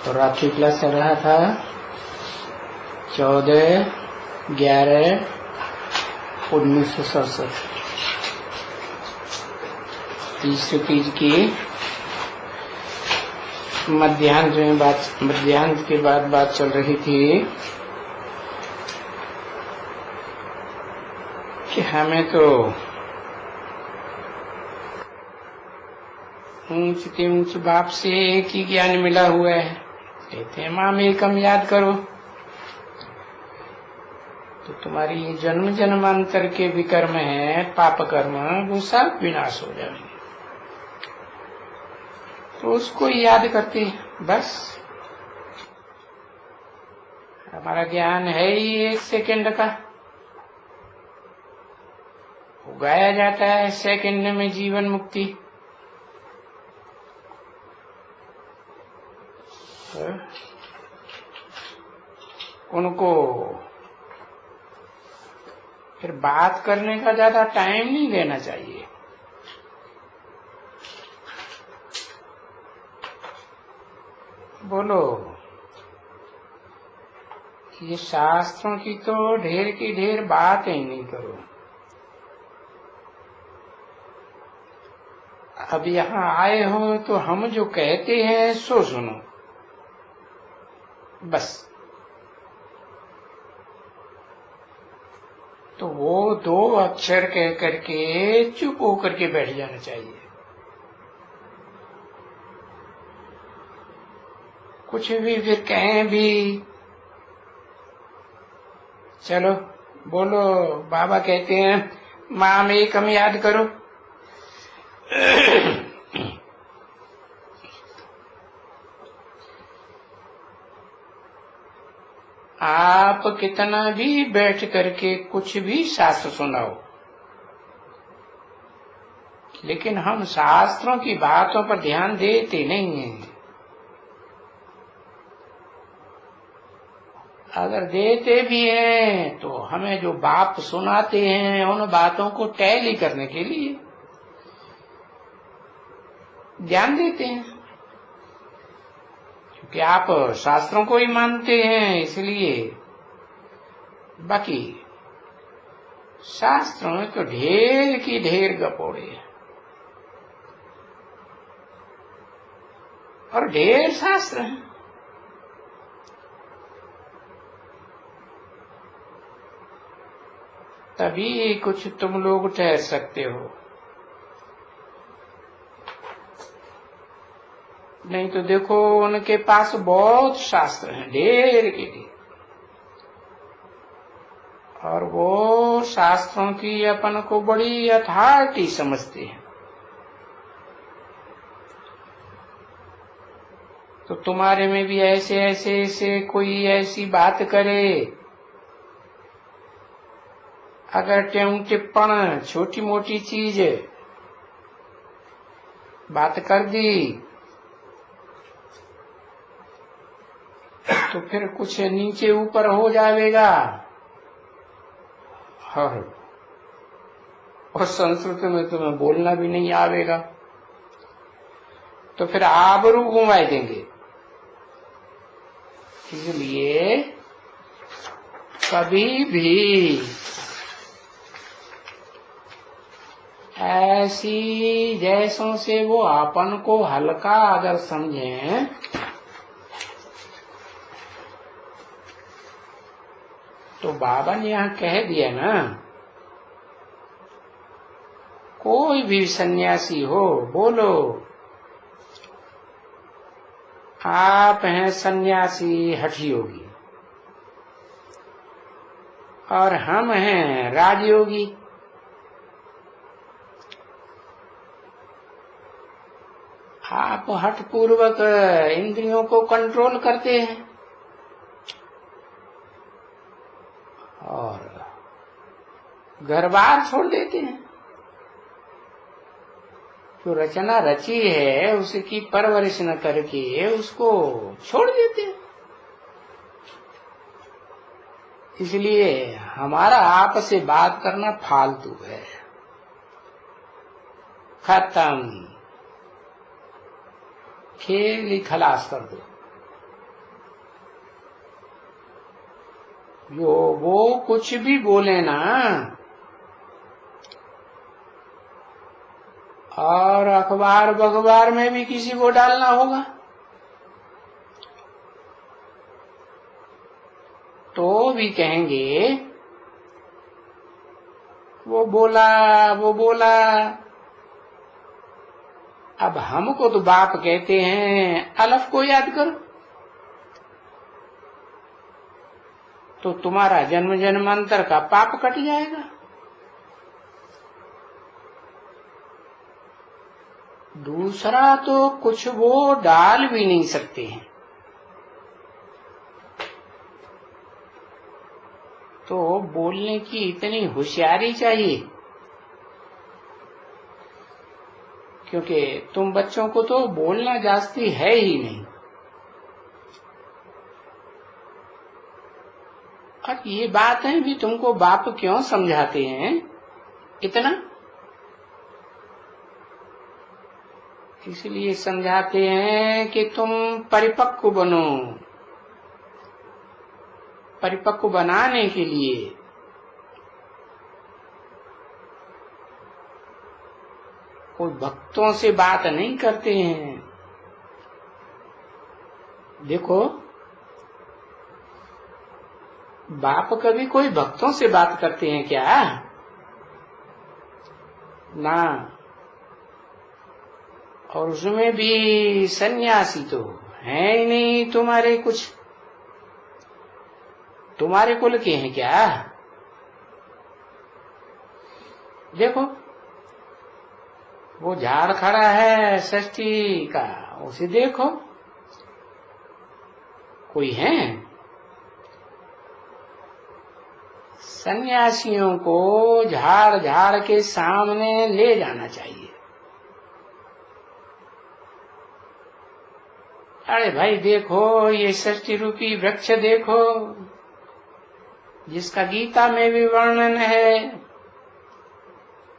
तो रात्रि क्लास चल रहा था 14/11/1967 तीसरे पेज की मध्याह्न के बाद बात चल रही थी कि हमें तो ऊंच बाप से एक ही ज्ञान मिला हुआ है। कहते हैं माम एकम याद करो, तो तुम्हारी ये जन्म जन्मांतर के भी कर्म है, पाप कर्म, वो सब विनाश हो जाएंगे। तो उसको याद करते हैं बस। हमारा ज्ञान है ही 1 सेकंड का, उगाया जाता है सेकंड में जीवन मुक्ति। उनको फिर बात करने का ज्यादा टाइम नहीं देना चाहिए। बोलो, ये शास्त्रों की तो ढेर की ढेर बात ही नहीं करो। अब यहाँ आए हो तो हम जो कहते हैं सो सुनो बस। तो वो 2 अक्षर कह करके चुप होकर के बैठ जाना चाहिए। कुछ भी फिर कहें भी, चलो बोलो, बाबा कहते हैं माम एकम याद करो। आप कितना भी बैठ करके कुछ भी शास्त्र सुनाओ, लेकिन हम शास्त्रों की बातों पर ध्यान देते नहीं हैं। अगर देते भी हैं तो हमें जो बाप सुनाते हैं उन बातों को टैली करने के लिए ध्यान देते हैं, क्योंकि आप शास्त्रों को ही मानते हैं इसलिए। बाकी शास्त्रों में तो ढेर की ढेर गपोड़े हैं और ढेर शास्त्र हैं। तभी कुछ तुम लोग ठहर सकते हो, नहीं तो देखो उनके पास बहुत शास्त्र हैं, ढेर के ढेर, और वो शास्त्रों की अपन को बड़ी अथॉरिटी समझते हैं। तो तुम्हारे में भी ऐसे कोई ऐसी बात करे, अगर टिप्पण छोटी मोटी चीज बात कर दी तो फिर कुछ नीचे ऊपर हो जाएगा। और संस्कृत में तुम्हें बोलना भी नहीं आवेगा, तो फिर आबरू घुमाए देंगे। इसलिए कभी भी ऐसी जैसों से वो अपन को हल्का अगर समझें तो बाबा ने यहाँ कह दिया ना, कोई भी सन्यासी हो, बोलो आप हैं सन्यासी हठयोगी और हम हैं राजयोगी। आप हठ पूर्वक इंद्रियों को कंट्रोल करते हैं और घर बार छोड़ देते हैं। जो रचना रची है उसकी परवरिश न करके उसको छोड़ देते हैं। इसलिए हमारा आपसे बात करना फालतू है, खत्म, खेल ही खलास कर दो। वो कुछ भी बोले ना, और अखबार बखबार में भी किसी को डालना होगा तो भी कहेंगे वो बोला वो बोला। अब हमको तो बाप कहते हैं, अलफ को याद करो, तो तुम्हारा जन्म जन्मांतर का पाप कट जाएगा। दूसरा तो कुछ वो डाल भी नहीं सकते हैं, तो बोलने की इतनी होशियारी चाहिए, क्योंकि तुम बच्चों को तो बोलना जास्ती है ही नहीं। और ये बातें भी तुमको बाप क्यों समझाते हैं इतना? इसलिए समझाते हैं कि तुम परिपक्व बनो। परिपक्व बनाने के लिए कोई भक्तों से बात नहीं करते हैं। देखो, बाप कभी कोई भक्तों से बात करते हैं क्या? ना। और उसमें भी सन्यासी तो है ही नहीं तुम्हारे कुछ, तुम्हारे कुल के हैं क्या? देखो, वो झाड़ खड़ा है षष्ठी का, उसे देखो, कोई है? सन्यासियों को झाड़ झाड़ के सामने ले जाना चाहिए। अरे भाई देखो, ये षष्ठी रूपी वृक्ष देखो, जिसका गीता में भी वर्णन है,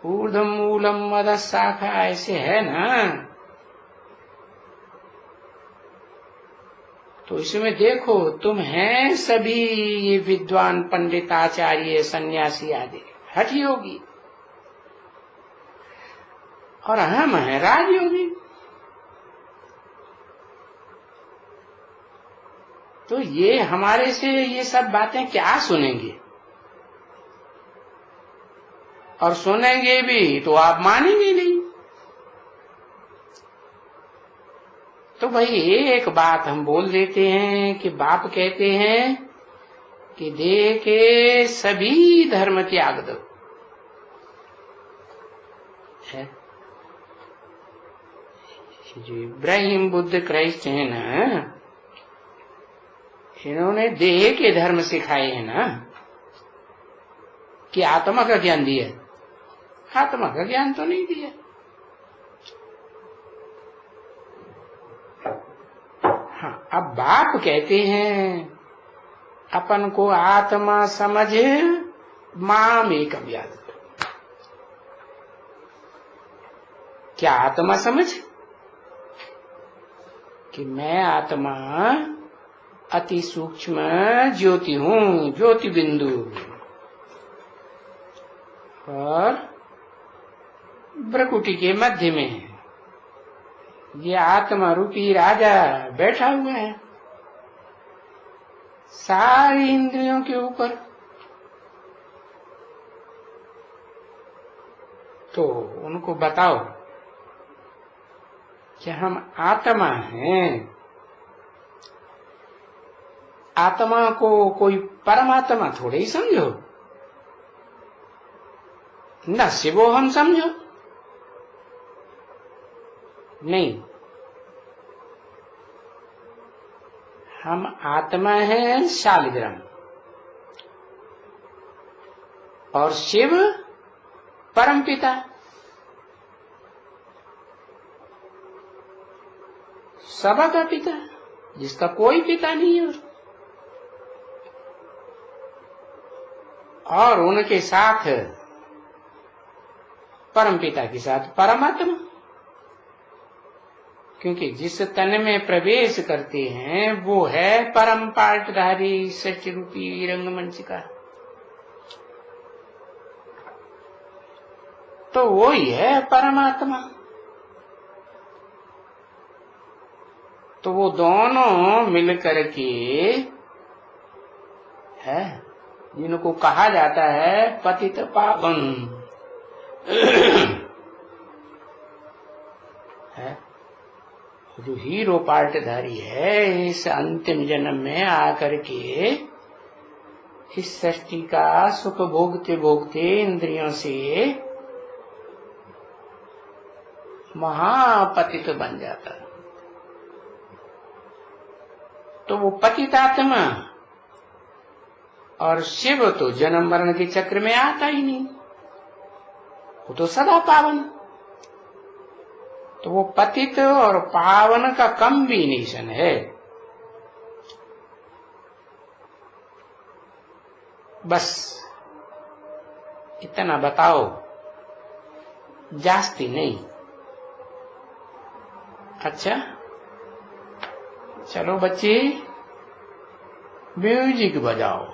ऊर्ध्वम मूलम मदः शाखा, ऐसे है ना। तो इसमें देखो, तुम हैं सभी ये विद्वान पंडित आचार्य सन्यासी आदि हठ योगी, और हम हैं राजयोगी। तो ये हमारे से ये सब बातें क्या सुनेंगे? और सुनेंगे भी तो आप मानेंगे नहीं। तो भाई एक बात हम बोल देते हैं कि बाप कहते हैं कि देह के सभी धर्म त्याग दो। जो इब्राहिम बुद्ध क्राइस्ट है ना, इन्होंने देह के धर्म सिखाए हैं ना, कि आत्मा का ज्ञान दिया। आत्मा का ज्ञान तो नहीं दिया। हाँ, अब बाप कहते हैं अपन को आत्मा समझ माम एकम याद। क्या आत्मा समझ? कि मैं आत्मा अति सूक्ष्म ज्योति हूँ, ज्योति बिंदु, और भ्रकुटी के मध्य में है। ये आत्मा रूपी राजा बैठा हुआ है सारी इंद्रियों के ऊपर। तो उनको बताओ कि हम आत्मा हैं। आत्मा को कोई परमात्मा थोड़े ही समझो, न शिवो हम समझो, नहीं। हम आत्मा हैं शालिग्राम, और शिव परमपिता। सबका पिता, जिसका कोई पिता नहीं है। और उनके साथ परमपिता के साथ परमात्मा, क्योंकि जिस तन में प्रवेश करते हैं वो है परम पाटधारी सच रूपी रंगमंच का। तो वो ही है परमात्मा। तो वो दोनों मिलकर के है जिनको कहा जाता है पतित पावन है। जो हीरो पाटधारी है इस अंतिम जन्म में आकर के इस सृष्टि का सुख भोगते भोगते इंद्रियों से महापतित बन जाता। तो वो पतितात्मा और शिव तो जन्म मरण के चक्र में आता ही नहीं, वो तो सदा पावन। तो वो पतित और पावन का कॉम्बिनेशन है। बस इतना बताओ, जास्ती नहीं। अच्छा चलो बच्चे म्यूजिक बजाओ।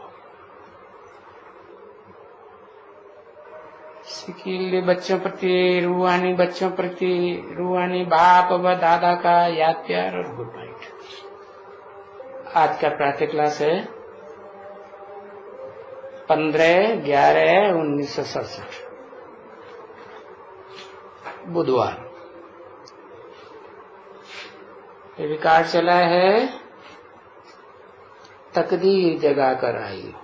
सिकीले बच्चों प्रति, रूहानी बच्चों प्रति, रूहानी बाप व दादा का याद प्यार और गुड नाइट। आज का प्रातः क्लास है 15/11/1967 बुधवार। रिकॉर्ड चला है तकदीर जगा कर आई।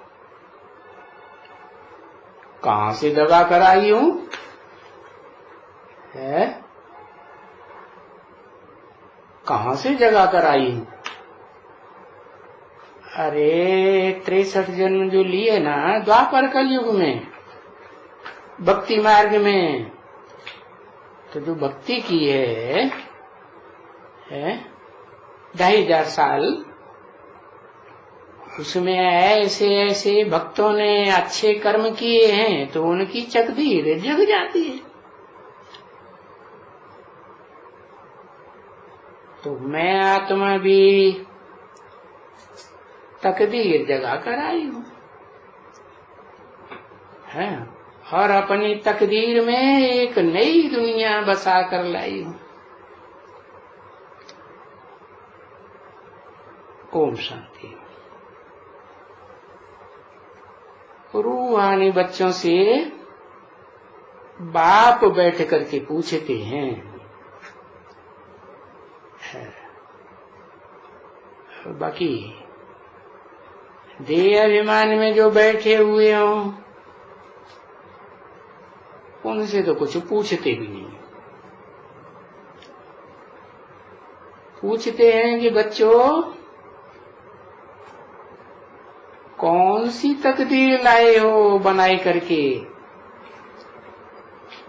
कहां से जगा कर आई हूं है? कहां से जगा कर आई हूं? अरे 63 जन्म जो लिए ना द्वापर कलयुग में भक्ति मार्ग में, तो जो भक्ति की है 2500 साल, उसमें ऐसे ऐसे भक्तों ने अच्छे कर्म किए हैं तो उनकी तकदीर जग जाती है। तो मैं आत्मा भी तकदीर जगा कर आई हूं है, और अपनी तकदीर में एक नई दुनिया बसा कर लाई हूं। ओम शांति। रूहानी बच्चों से बाप बैठ करके पूछते हैं, बाकी देह अभिमान में जो बैठे हुए हों उनसे तो कुछ पूछते भी नहीं। पूछते हैं कि बच्चों कौन सी तकदीर लाए हो बनाई करके,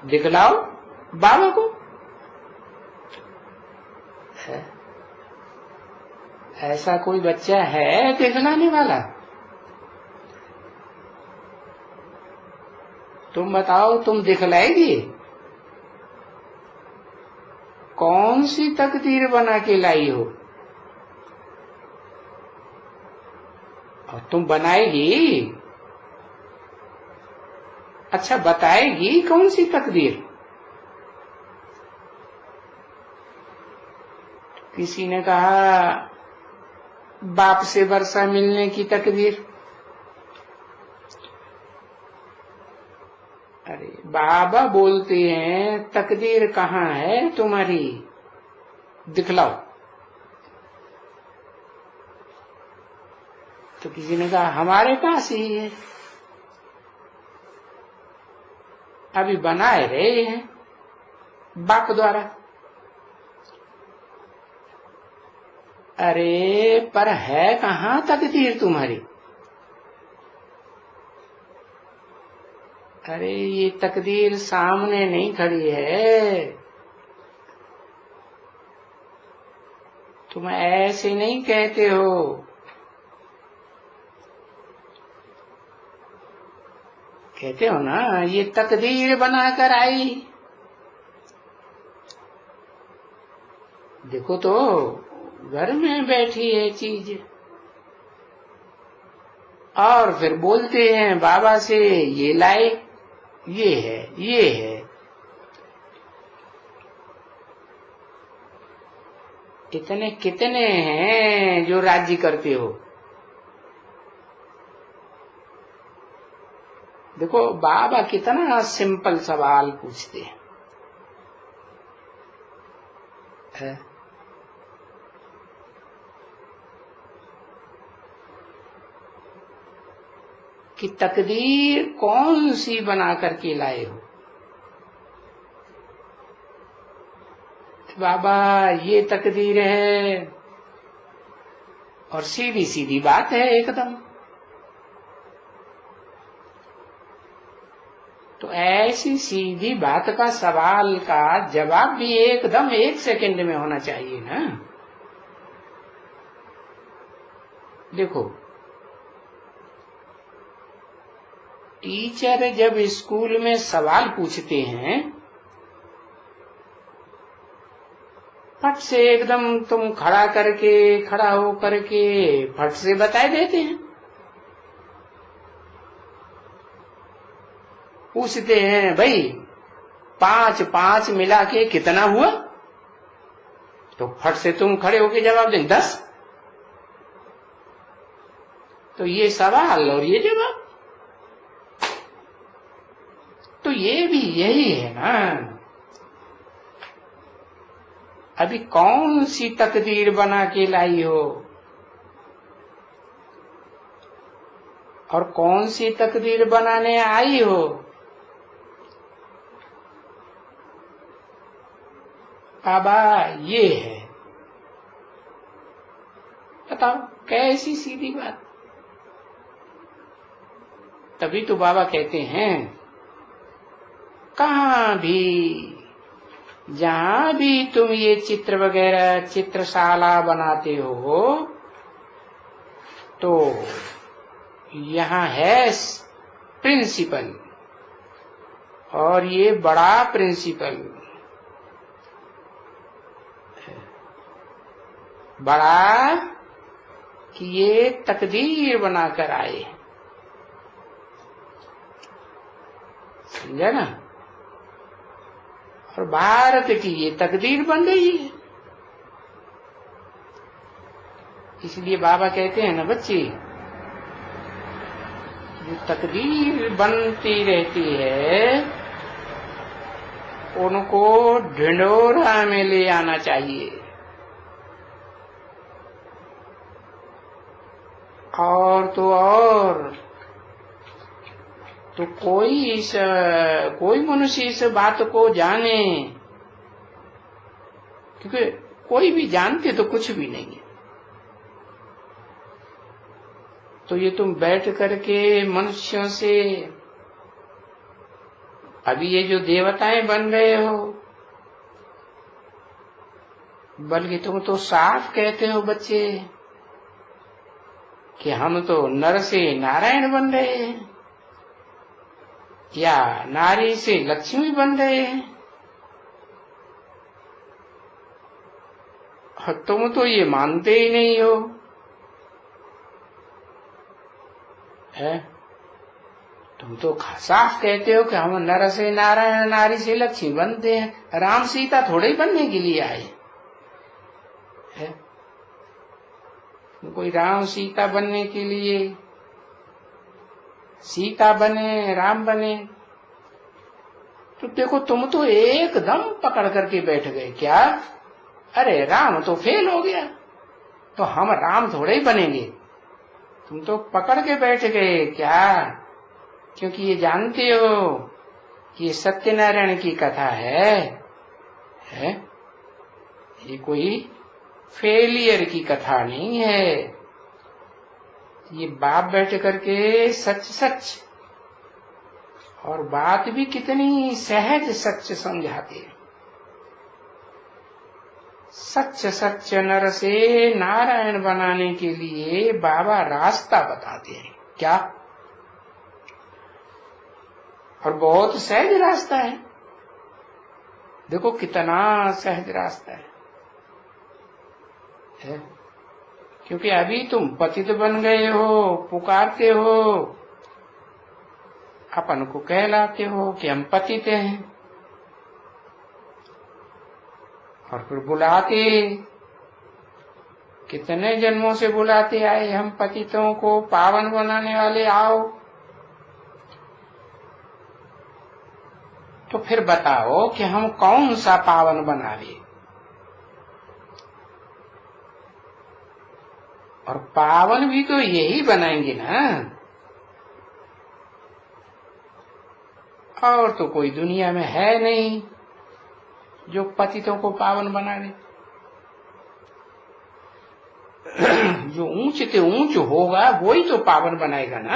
दिखलाओ बाबा को। है ऐसा कोई बच्चा है दिखलाने वाला? तुम बताओ, तुम दिखलाएगी? कौन सी तकदीर बना के लाई हो? और तुम बनाएगी? अच्छा बताएगी कौन सी तकदीर? किसी ने कहा बाप से वर्षा मिलने की तकदीर। अरे बाबा बोलते हैं तकदीर कहाँ है तुम्हारी, दिखलाओ। तो किसी ने कहा हमारे पास ही है, अभी बनाए रहे हैं बाप द्वारा। अरे पर है कहाँ तकदीर तुम्हारी? अरे ये तकदीर सामने नहीं खड़ी है, तुम ऐसे नहीं कहते हो। कहते हो ना ये तकदीर बनाकर आई। देखो तो घर में बैठी है चीज, और फिर बोलते हैं बाबा से ये लाए, ये है, ये है। इतने कितने हैं जो राज्य करते हो। देखो बाबा कितना सिंपल सवाल पूछते हैं, कि तकदीर कौन सी बना करके लाए हो। बाबा ये तकदीर है, और सीधी सीधी बात है एकदम। तो ऐसी सीधी बात का सवाल का जवाब भी एकदम 1 सेकंड में होना चाहिए ना। देखो टीचर जब स्कूल में सवाल पूछते हैं, फट से एकदम तुम खड़ा हो करके फट से बता देते हैं। पूछते हैं भाई 5 5 मिला के कितना हुआ, तो फट से तुम खड़े होके जवाब दें 10। तो ये सवाल और ये जवाब, तो ये भी यही है ना। अभी कौन सी तकदीर बना के लाई हो, और कौन सी तकदीर बनाने आई हो। बाबा ये है, बताओ कैसी सीधी बात। तभी तो बाबा कहते हैं कहाँ भी जहां भी तुम ये चित्र वगैरह चित्रशाला बनाते हो, तो यहाँ है प्रिंसिपल, और ये बड़ा प्रिंसिपल, बड़ा कि ये तकदीर बनाकर आए, समझा ना। और भारत की ये तकदीर बन रही है। इसलिए बाबा कहते हैं ना बच्चे, जो तकदीर बनती रहती है उनको ढिंढोरा में ले आना चाहिए, और तो और तो कोई मनुष्य इस बात को जाने, क्योंकि कोई भी जानते तो कुछ भी नहीं है। तो ये तुम बैठ करके मनुष्यों से, अभी ये जो देवताएं बन रहे हो, बल्कि तुम तो साफ कहते हो बच्चे कि हम तो नर से नारायण बन रहे हैं, या नारी से लक्ष्मी बन रहे हैं। तुम तो ये मानते ही नहीं हो, है? तुम तो साफ कहते हो कि हम नर से नारायण नारी से लक्ष्मी बनते हैं। राम सीता थोड़े ही बनने के लिए आए है? कोई राम सीता बनने के लिए सीता बने राम बने। तो देखो तुम तो एकदम पकड़ करके बैठ गए क्या, अरे राम तो फेल हो गया तो हम राम थोड़े ही बनेंगे। तुम तो पकड़ के बैठ गए क्या, क्योंकि ये जानते हो कि ये सत्यनारायण की कथा है? ये कोई फेलियर की कथा नहीं है। ये बाप बैठ करके सच सच, और बात भी कितनी सहज सच समझाते हैं। सच सच नर से नारायण बनाने के लिए बाबा रास्ता बताते हैं क्या, और बहुत सहज रास्ता है। देखो कितना सहज रास्ता है। है? क्योंकि अभी तुम पतित बन गए हो, पुकारते हो, अपन को कहलाते हो कि हम पतित हैं, और फिर बुलाते, कितने जन्मों से बुलाते आए हम पतितों को, पावन बनाने वाले आओ। तो फिर बताओ कि हम कौन सा पावन बना ले। और पावन भी तो यही बनाएंगे ना, और तो कोई दुनिया में है नहीं जो पतितों को पावन बना दे। जो ऊंच से ऊंच होगा वही तो पावन बनाएगा ना,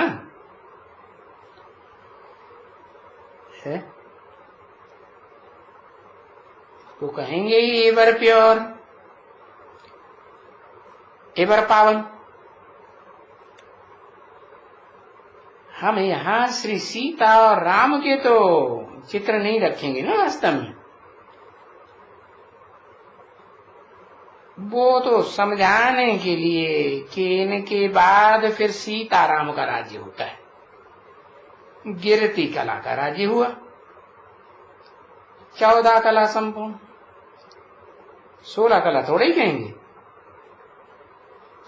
है? तो कहेंगे ही एवर प्योर, एवर पावन। हम यहाँ श्री सीता और राम के तो चित्र नहीं रखेंगे ना वास्तव में, वो तो समझाने के लिए कि इनके बाद फिर सीताराम का राज्य होता है, गिरती कला का राज्य हुआ, 14 कला संपूर्ण। 16 कला थोड़े ही कहेंगे,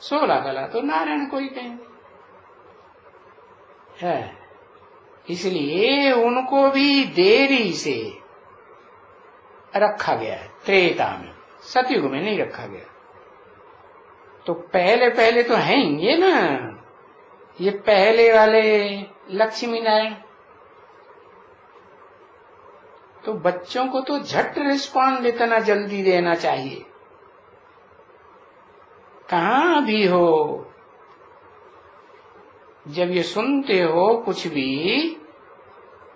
16 कला तो नारायण को ही कहेंगे, है। इसलिए उनको भी देरी से रखा गया है, त्रेता में, सतयुग में नहीं रखा गया। तो पहले पहले तो हैं ये ना, ये पहले वाले लक्ष्मी नारायण। तो बच्चों को तो झट रिस्पॉन्ड इतना जल्दी देना चाहिए। कहाँ भी हो, जब ये सुनते हो कुछ भी,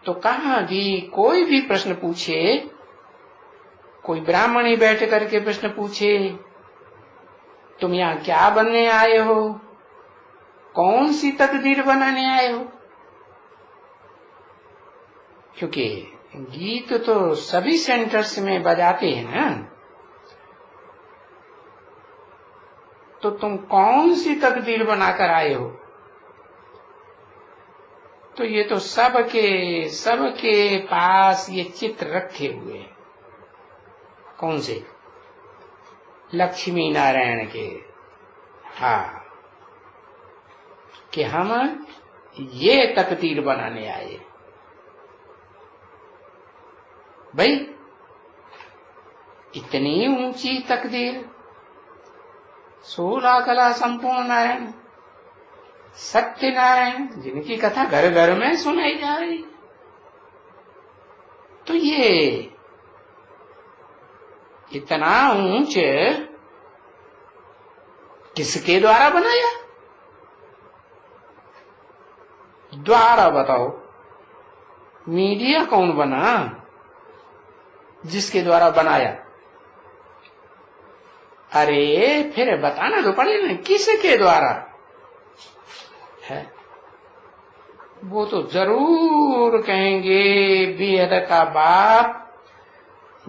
तो कहाँ भी कोई भी प्रश्न पूछे, कोई ब्राह्मण ही बैठ करके प्रश्न पूछे, तुम यहाँ क्या बनने आए हो, कौन सी तकदीर बनाने आए हो? क्योंकि गीत तो सभी सेंटर्स में बजाते हैं ना, तो तुम कौन सी तकदीर बनाकर आए हो? तो ये तो सबके पास ये चित्र रखे हुए हैं। कौन से? लक्ष्मी नारायण के। हाँ, कि हम ये तकदीर बनाने आए। भाई इतनी ऊंची तकदीर, 16 कला संपूर्ण नारायण, सत्य नारायण, जिनकी कथा घर घर में सुनाई जा रही, तो ये इतना ऊंच किसके द्वारा बनाया? द्वारा बताओ, मीडिया कौन बना जिसके द्वारा बनाया? अरे फिर बताना तो पड़ेगा किसके द्वारा है। वो तो जरूर कहेंगे बेहद का बाप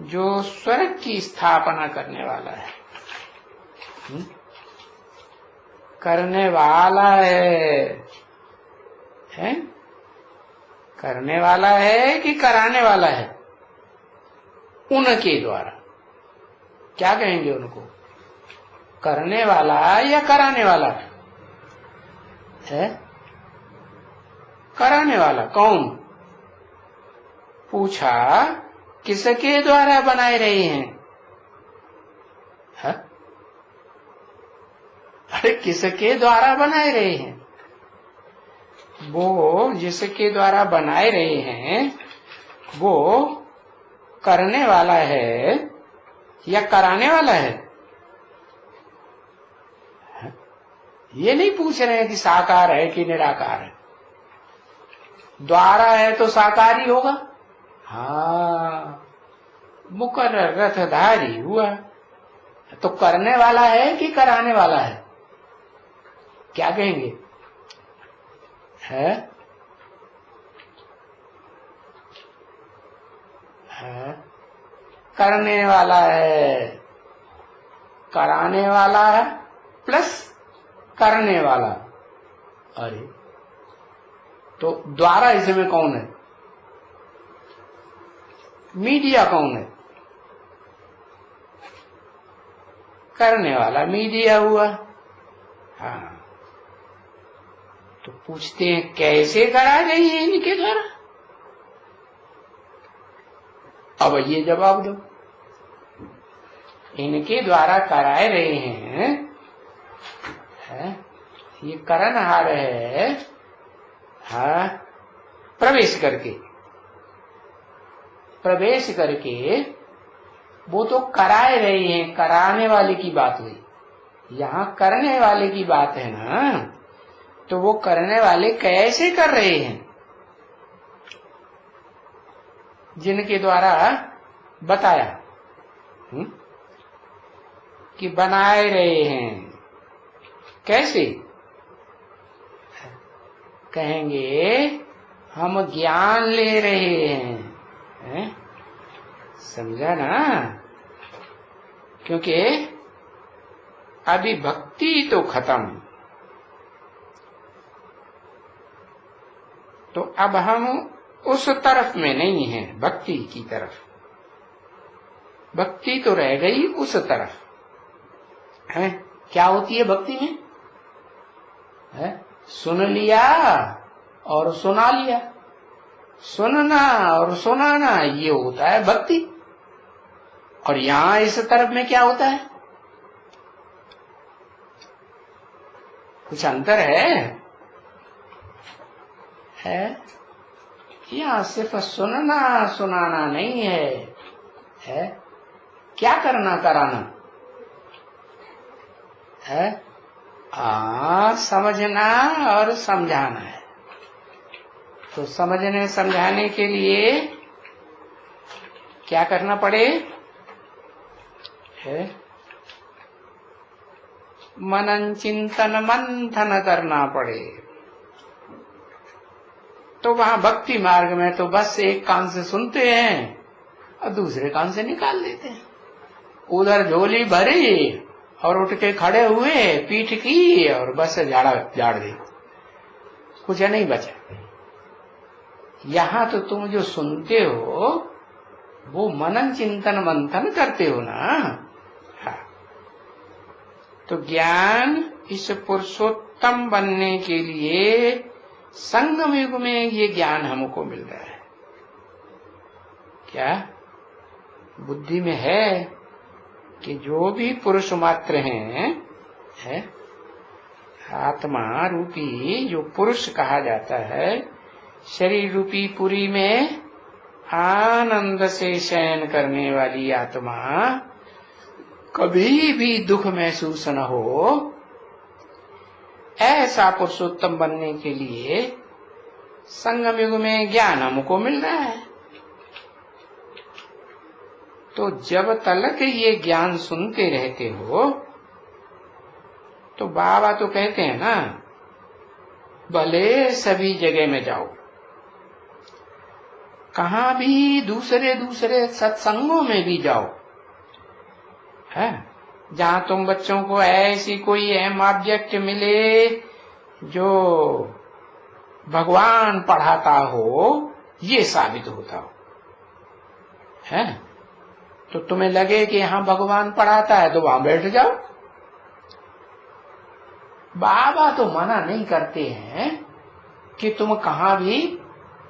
जो स्वर्ग की स्थापना करने वाला है, करने वाला है? करने वाला है कि कराने वाला है? उनके द्वारा क्या कहेंगे उनको, करने वाला या कराने वाला है? कराने वाला कौन? पूछा किसके द्वारा बनाए रहे हैं? है? अरे किसके द्वारा बनाए रहे हैं? वो जिसके द्वारा बनाए रहे हैं वो करने वाला है या कराने वाला है? ये नहीं पूछ रहे हैं कि साकार है कि निराकार है। द्वारा है तो साकार ही होगा। हाँ, मुकर्रर रथधारी हुआ, तो करने वाला है कि कराने वाला है? क्या कहेंगे? है? है? करने वाला है। कराने वाला है प्लस करने वाला। अरे तो द्वारा इसमें कौन है? मीडिया कौन है? करने वाला मीडिया हुआ। हाँ, तो पूछते हैं कैसे करा गई है इनके द्वारा? अब ये जवाब दो। इनके द्वारा कराए रहे हैं, ये करनहार है, हाँ, प्रवेश करके वो तो कराए रहे हैं, कराने वाले की बात हुई। यहाँ करने वाले की बात है ना, तो वो करने वाले कैसे कर रहे हैं? जिनके द्वारा बताया कि बनाए रहे हैं, कैसे? कहेंगे हम ज्ञान ले रहे हैं, समझा ना? क्योंकि अभी भक्ति तो खत्म, तो अब हम उस तरफ में नहीं है, भक्ति की तरफ। भक्ति तो रह गई उस तरफ है। क्या होती है भक्ति में? है सुन लिया और सुना लिया, सुनना और सुनाना, ये होता है भक्ति। और यहां इस तरफ में क्या होता है? कुछ अंतर है? यहां सिर्फ सुनना सुनाना नहीं है, क्या करना कराना है? समझना और समझाना है। तो समझने समझाने के लिए क्या करना पड़े? मनन चिंतन मंथन करना पड़े। तो वहां भक्ति मार्ग में तो बस एक कान से सुनते हैं और दूसरे कान से निकाल देते हैं। उधर झोली भरी और उठ के खड़े हुए, पीठ की और बस झाड़ दी, कुछ नहीं बचा। यहां तो तुम जो सुनते हो वो मनन चिंतन मंथन करते हो ना। हाँ। तो ज्ञान इस पुरुषोत्तम बनने के लिए संगम युग में ये ज्ञान हमको मिल रहा है। क्या बुद्धि में है कि जो भी पुरुष मात्र है आत्मा रूपी जो पुरुष कहा जाता है, शरीर रूपी पुरी में आनंद से शयन करने वाली आत्मा, कभी भी दुख महसूस न हो, ऐसा पुरुषोत्तम बनने के लिए संगम युग में ज्ञान हमको मिल रहा है। तो जब तक ये ज्ञान सुनते रहते हो, तो बाबा तो कहते हैं ना, भले सभी जगह में जाओ, कहां भी दूसरे सत्संगों में भी जाओ, है जहां तुम बच्चों को ऐसी कोई अहम ऑब्जेक्ट मिले जो भगवान पढ़ाता हो, ये साबित होता हो, है तो तुम्हें लगे कि यहां भगवान पढ़ाता है तो वहां बैठ जाओ। बाबा तो मना नहीं करते हैं कि तुम कहां भी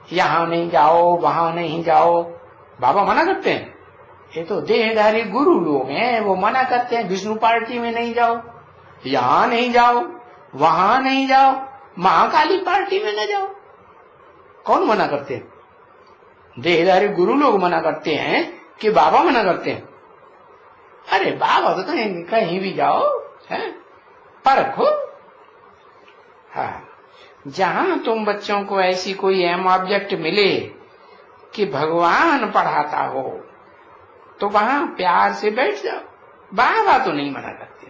यहां नहीं जाओ, वहां नहीं जाओ। बाबा मना करते हैं? ये तो देहधारी गुरु लोग हैं, वो मना करते हैं विष्णु पार्टी में नहीं जाओ, यहां नहीं जाओ, वहां नहीं जाओ, महाकाली पार्टी में न जाओ। कौन मना करते हैं? देहधारी गुरु लोग मना करते हैं कि बाबा मना करते हैं? अरे बाबा तो कहीं भी जाओ, है परखो। हाँ, जहां तुम बच्चों को ऐसी कोई अहम ऑब्जेक्ट मिले कि भगवान पढ़ाता हो, तो वहां प्यार से बैठ जाओ। बाबा तो नहीं मना करते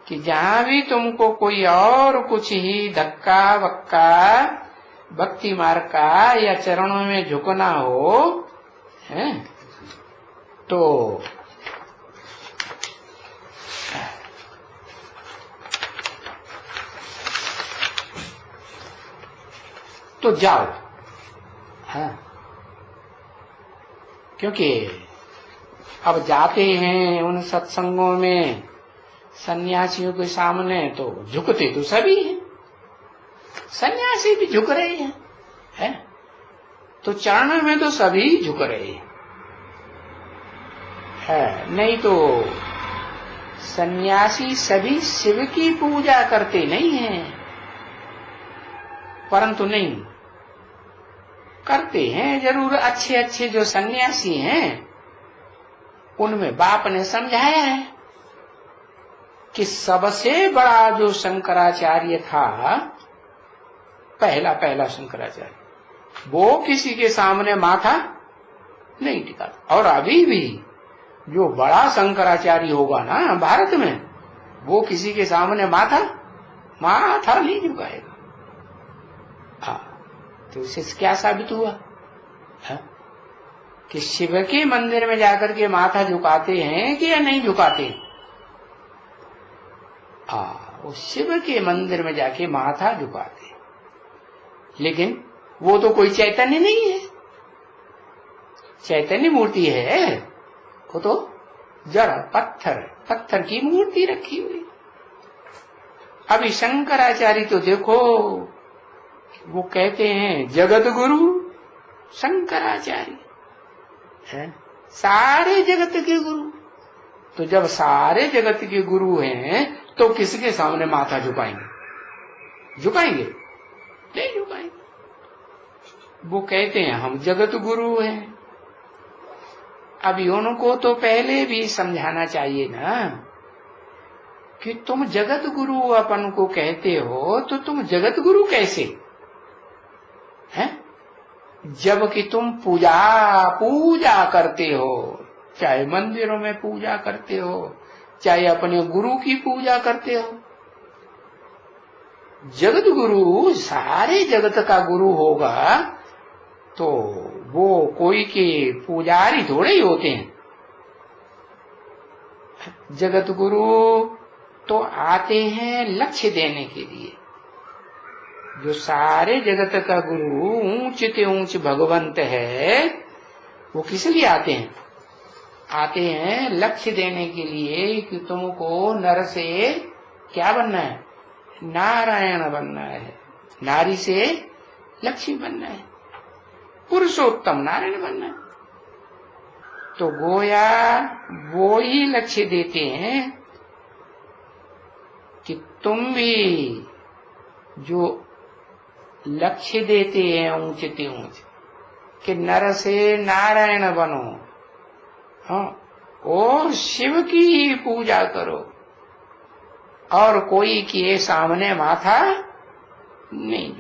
कि जहां भी तुमको कोई और कुछ ही धक्का वक्का भक्ति मार्ग का या चरणों में झुकना हो, है तो तो जाओ। हाँ, क्योंकि अब जाते हैं उन सत्संगों में सन्यासियों के सामने तो झुकते तो सभी हैं, सन्यासी भी झुक रहे हैं, है? तो चरण में तो सभी झुक रहे हैं, है? नहीं तो सन्यासी सभी शिव की पूजा करते नहीं हैं, परंतु नहीं करते हैं जरूर। अच्छे अच्छे जो सन्यासी हैं उनमें बाप ने समझाया है कि सबसे बड़ा जो शंकराचार्य था, पहला शंकराचार्य, वो किसी के सामने माथा नहीं टिकाता। और अभी भी जो बड़ा शंकराचार्य होगा ना भारत में, वो किसी के सामने माथा नहीं झुकाएगा। तो इससे क्या साबित हुआ है? कि शिव के मंदिर में जाकर के माथा झुकाते हैं कि या नहीं झुकाते? वो शिव के मंदिर में जाके माथा झुकाते हैं, लेकिन वो तो कोई चैतन्य नहीं है, चैतन्य मूर्ति है, वो तो जड़ पत्थर की मूर्ति रखी हुई। अभी शंकराचार्य तो देखो, वो कहते हैं जगत गुरु शंकराचार्य है, सारे जगत के गुरु। तो जब सारे जगत के गुरु हैं तो किसके सामने माथा झुकाएंगे? नहीं झुकाएंगे। वो कहते हैं हम जगत गुरु हैं। अभी उनको तो पहले भी समझाना चाहिए ना कि तुम जगत गुरु अपन को कहते हो, तो तुम जगत गुरु कैसे हैं? जबकि तुम पूजा करते हो, चाहे मंदिरों में पूजा करते हो, चाहे अपने गुरु की पूजा करते हो। जगत गुरु सारे जगत का गुरु होगा तो वो कोई के पुजारी थोड़े ही होते हैं। जगत गुरु तो आते हैं लक्ष्य देने के लिए। जो सारे जगत का गुरु ऊंच ते ऊंच भगवंत है, वो किस लिए आते हैं? आते हैं लक्ष्य देने के लिए कि तुमको नर से क्या बनना है? नारायण बनना है, नारी से लक्ष्मी बनना है, पुरुषोत्तम नारायण बनना है। तो गोया वो ही लक्ष्य देते हैं कि तुम भी जो लक्ष्य देते हैं ऊंचते ऊंच कि नर से नारायण बनो, हाँ, और शिव की ही पूजा करो और कोई के सामने माथा नहीं